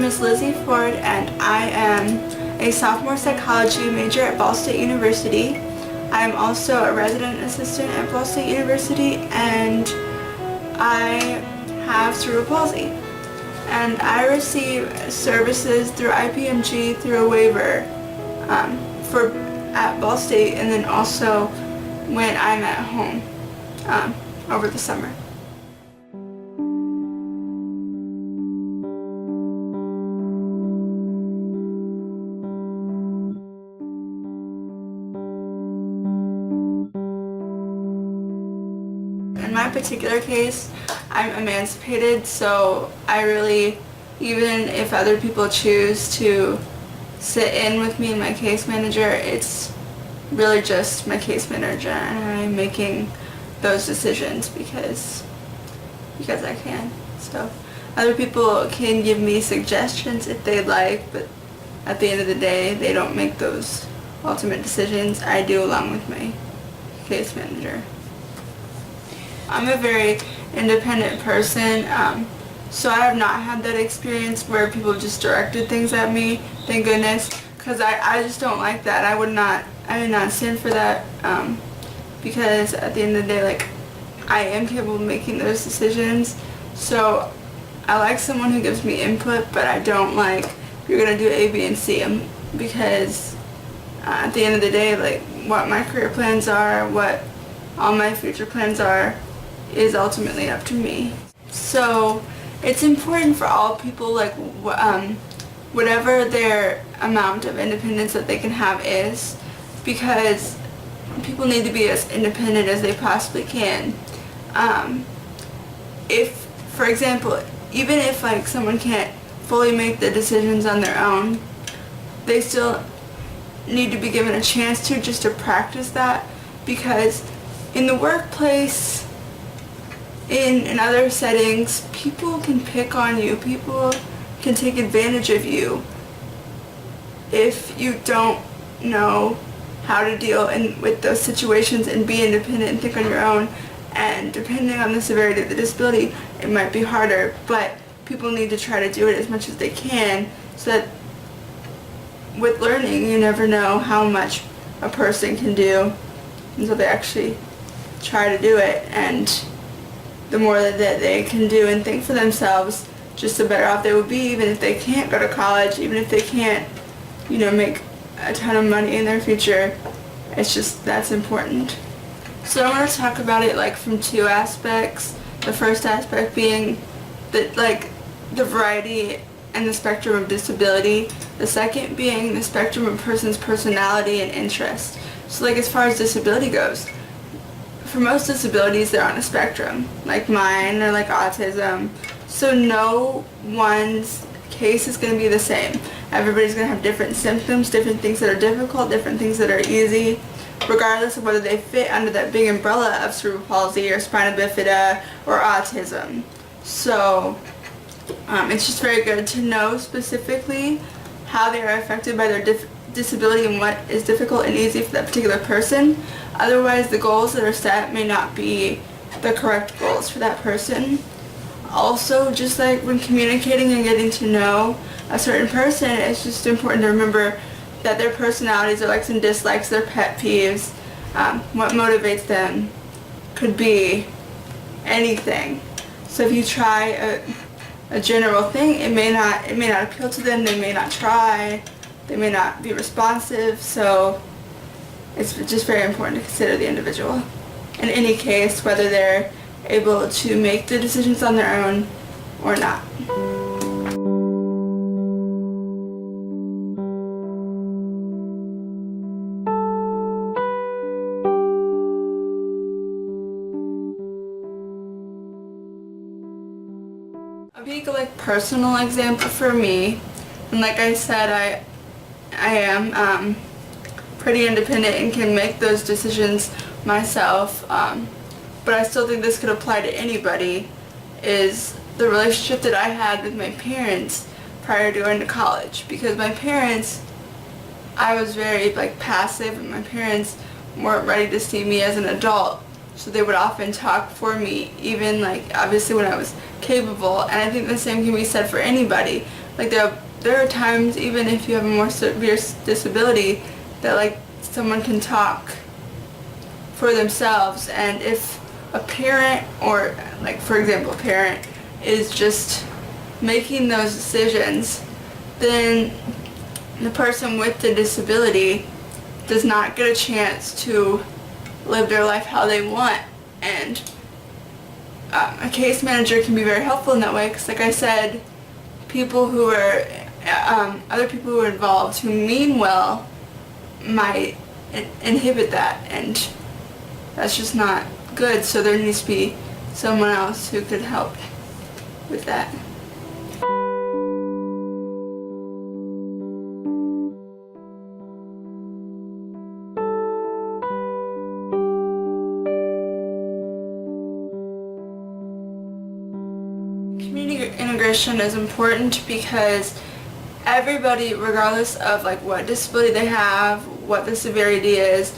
name is Lizzie Ford and I am a sophomore psychology major at Ball State University. I am also a resident assistant at Ball State University and I have cerebral palsy. And I receive services through IPMG through a waiver at Ball State, and then also when I'm at home over the summer. In my particular case, I'm emancipated, so I really, even if other people choose to sit in with me and my case manager, it's really just my case manager and I'm making those decisions because I can. So other people can give me suggestions if they'd like, but at the end of the day, they don't make those ultimate decisions. I do, along with my case manager. I'm a very independent person, so I have not had that experience where people just directed things at me, thank goodness, because I just don't like that. I would not stand for that, because at the end of the day, like, I am capable of making those decisions. So I like someone who gives me input, but I don't like, you're gonna do A, B, and C, because at the end of the day, like, what my career plans are, what all my future plans are, is ultimately up to me. So it's important for all people, like, whatever their amount of independence that they can have is, because people need to be as independent as they possibly can. If, for example, even if like someone can't fully make the decisions on their own, they still need to be given a chance to, just to practice that, because in the workplace, in other settings, people can pick on you, people can take advantage of you if you don't know how to deal with those situations and be independent and think on your own. And depending on the severity of the disability, it might be harder, but people need to try to do it as much as they can, so that with learning, you never know how much a person can do until they actually try to do it. And the more that they can do and think for themselves, just the better off they will be, even if they can't go to college, even if they can't, make a ton of money in their future. It's just, that's important. So I want to talk about it like from two aspects. The first aspect being that, like, the variety and the spectrum of disability. The second being the spectrum of a person's personality and interest. So, like, as far as disability goes, for most disabilities, they're on a spectrum, like mine, or like autism. So no one's case is going to be the same. Everybody's going to have different symptoms, different things that are difficult, different things that are easy, regardless of whether they fit under that big umbrella of cerebral palsy or spina bifida or autism. So it's just very good to know specifically how they are affected by their disability and what is difficult and easy for that particular person. Otherwise, the goals that are set may not be the correct goals for that person. Also, just like when communicating and getting to know a certain person, it's just important to remember that their personalities, their likes and dislikes, their pet peeves, what motivates them could be anything. So if you try a general thing, it may not appeal to them, they may not try, they may not be responsive, so it's just very important to consider the individual. In any case, whether they're able to make the decisions on their own or not. A big, like, personal example for me, and like I said, I am pretty independent and can make those decisions myself, but I still think this could apply to anybody, is the relationship that I had with my parents prior to going to college. Because my parents, I was very, like, passive, and my parents weren't ready to see me as an adult, so they would often talk for me, even, like, obviously when I was capable. And I think the same can be said for anybody. Like there are times, even if you have a more severe disability, that like someone can talk for themselves, and if a parent, or like for example a parent, is just making those decisions, then the person with the disability does not get a chance to live their life how they want. And a case manager can be very helpful in that way, because like I said, people who are other people who are involved who mean well might inhibit that, and that's just not good. So there needs to be someone else who could help with that. Community integration is important because everybody, regardless of like what disability they have, what the severity is,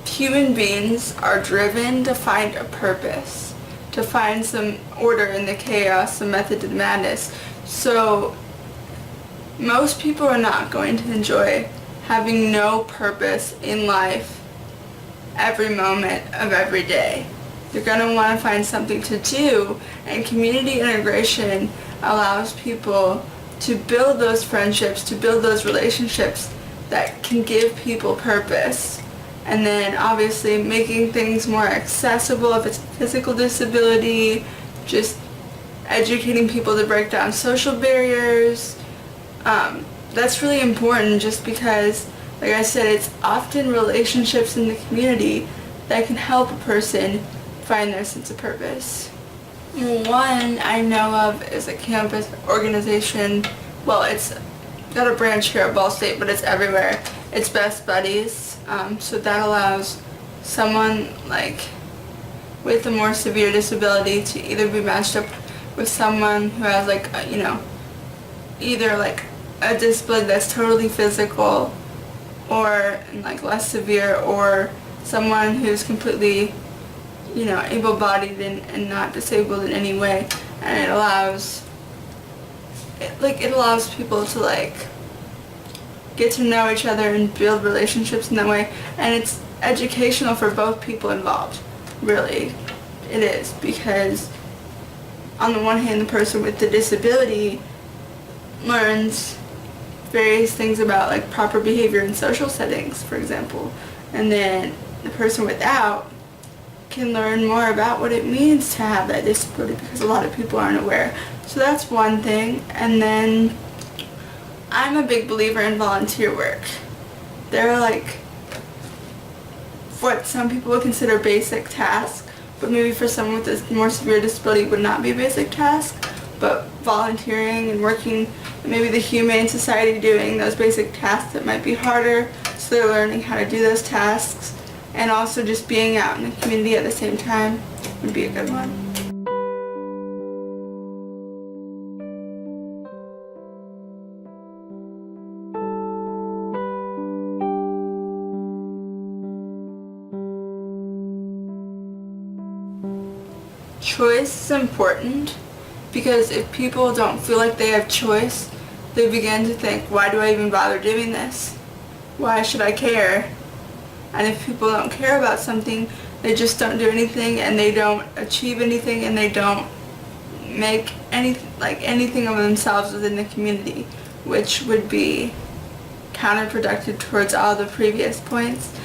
human beings are driven to find a purpose, to find some order in the chaos, some method to the madness. So most people are not going to enjoy having no purpose in life every moment of every day. You're going to want to find something to do, and community integration allows people to build those friendships, to build those relationships that can give people purpose. And then obviously making things more accessible if it's a physical disability, just educating people to break down social barriers. That's really important, just because, like I said, it's often relationships in the community that can help a person find their sense of purpose. One I know of is a campus organization. Well, it's got a branch here at Ball State, but it's everywhere. It's Best Buddies. So that allows someone like with a more severe disability to either be matched up with someone who has like either like a disability that's totally physical or like less severe, or someone who's completely able-bodied and not disabled in any way. And it allows people to like get to know each other and build relationships in that way, and it's educational for both people involved. Really, it is, because on the one hand, the person with the disability learns various things about like proper behavior in social settings, for example, and then the person without can learn more about what it means to have that disability, because a lot of people aren't aware. So that's one thing. And then I'm a big believer in volunteer work. There are like what some people would consider basic tasks, but maybe for someone with a more severe disability would not be a basic task. But volunteering and working in maybe the Humane Society, doing those basic tasks that might be harder, so they're learning how to do those tasks, and also just being out in the community at the same time would be a good one. Choice is important, because if people don't feel like they have choice, they begin to think, why do I even bother doing this? Why should I care? And if people don't care about something, they just don't do anything, and they don't achieve anything, and they don't make anything of themselves within the community, which would be counterproductive towards all the previous points.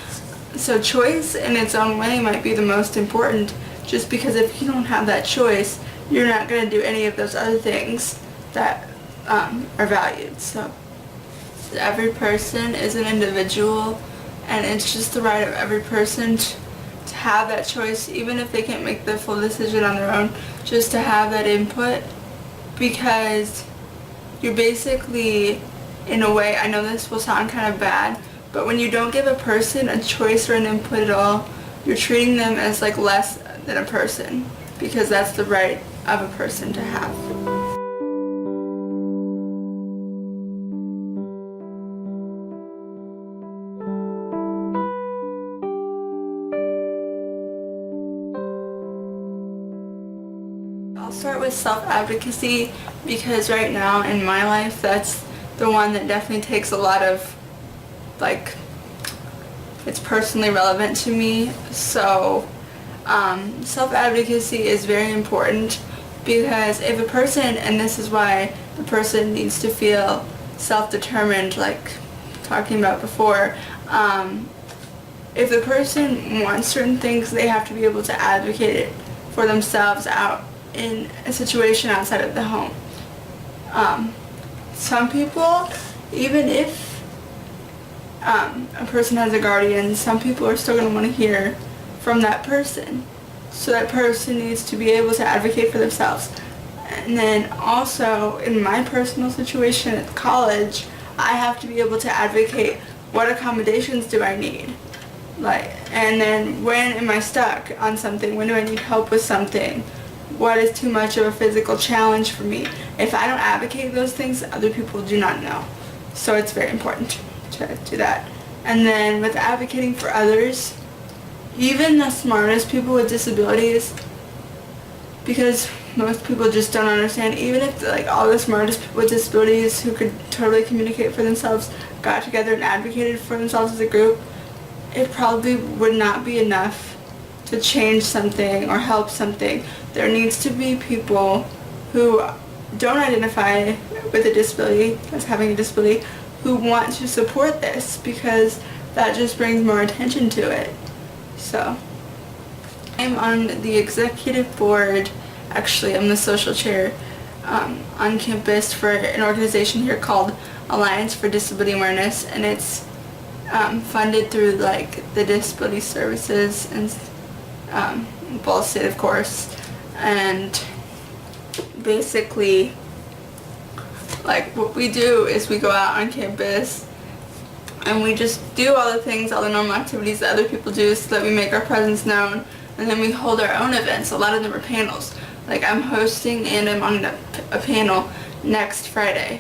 So choice in its own way might be the most important, just because if you don't have that choice, you're not going to do any of those other things that are valued. So every person is an individual, and it's just the right of every person to have that choice, even if they can't make the full decision on their own, just to have that input, because you're basically, in a way, I know this will sound kind of bad, but when you don't give a person a choice or an input at all, you're treating them as like less than a person, because that's the right of a person to have. I'll start with with self-advocacy because right now in my life that's the one that definitely takes a lot of, like, it's personally relevant to me. So self-advocacy is very important because if a person, and this is why the person needs to feel self-determined, like talking about before, if the person wants certain things, they have to be able to advocate it for themselves out in a situation outside of the home. Some people, even if a person has a guardian, some people are still going to want to hear from that person. So that person needs to be able to advocate for themselves. And then also, in my personal situation at college, I have to be able to advocate what accommodations do I need. Like, and then when am I stuck on something? When do I need help with something? What is too much of a physical challenge for me? If I don't advocate those things, other people do not know. So it's very important to do that. And then with advocating for others, even the smartest people with disabilities, because most people just don't understand, even if like all the smartest people with disabilities who could totally communicate for themselves got together and advocated for themselves as a group, it probably would not be enough to change something or help something. There needs to be people who don't identify with a disability, as having a disability, who want to support this, because that just brings more attention to it. So, I'm on the executive board, actually I'm the social chair on campus for an organization here called Alliance for Disability Awareness, and it's funded through like the disability services and Ball State, of course. And basically, like, what we do is we go out on campus and we just do all the things, all the normal activities that other people do, so that we make our presence known. And then we hold our own events. A lot of them are panels. Like, I'm hosting and I'm on a panel next Friday,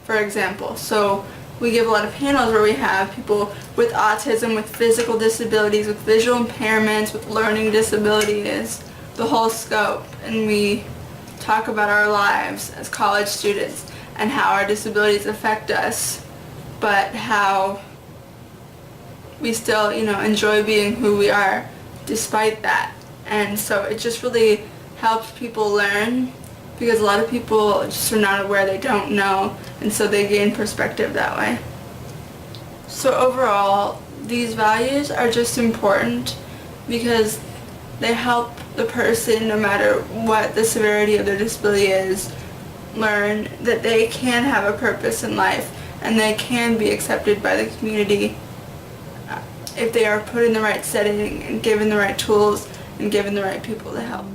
for example. So we give a lot of panels where we have people with autism, with physical disabilities, with visual impairments, with learning disabilities, the whole scope. And we talk about our lives as college students and how our disabilities affect us, but how we still, enjoy being who we are despite that. And so it just really helps people learn, because a lot of people just are not aware, they don't know, and so they gain perspective that way. So overall, these values are just important because they help the person, no matter what the severity of their disability is, learn that they can have a purpose in life and they can be accepted by the community if they are put in the right setting and given the right tools and given the right people to help.